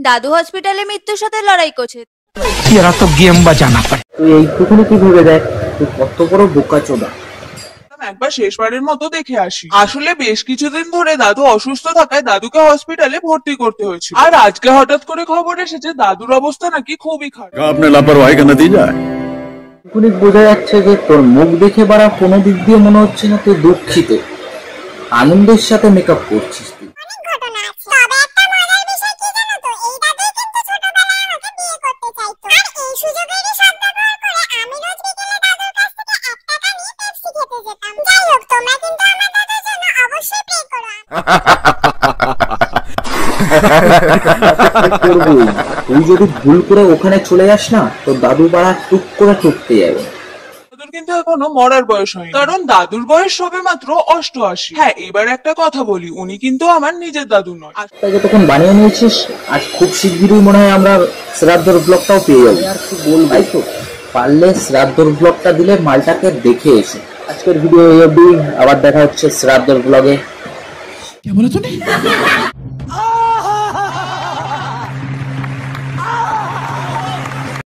দাদু হসপিটালে মৃত্যুর সাথে লড়াই করছে। এরা তো গেম বাজানা পারে। তুই এইটুকুনি কি ভেবে দেখ তুই কত বড় বোকাচোদা। একবার শেষবারের মতো দেখে আসি। আসলে বেশ কিছুদিন ধরে দাদু অসুস্থ থাকায় দাদুকে হসপিটালে ভর্তি করতে হয়েছিল। আর আজকে হঠাৎ করে খবর এসেছে দাদুর অবস্থা নাকি খুবই খারাপ। आपने लापरवाही का नतीजा है। এটুকুনি বোঝা যাচ্ছে যে তোর মুখ দেখে বাড়া কোনো দিক দিয়ে মনে হচ্ছে না তুই দুঃখিত, আনন্দের সাথে মেকআপ করছিস তুই। তুই যদি ভুল করে ওখানে চলে যাস না তো দাদু বাড়া টুক করে টুকতে যাবে। দাদুর কিন্তু এখনো মরার বয়স হয়নি, কারণ দাদুর বয়স সবে মাত্র 88। হ্যাঁ, এবার একটা কথা বলি, উনি কিন্তু আমার নিজের দাদু নয়। তাই যতক্ষণ বানিয়ে নিয়েছিস আজ খুব শিগগিরই মনে হয় আমরা শ্রাদ্ধর ব্লগটাও পেয়ে যাবো। আর কি বলবো, তাই তো পারলে শ্রাদ্ধর ব্লগটা দিলে মালটাকে দেখে এসো। আজকের ভিডিও এই অবধি, আবার দেখা হচ্ছে শ্রাদ্ধর ব্লগে।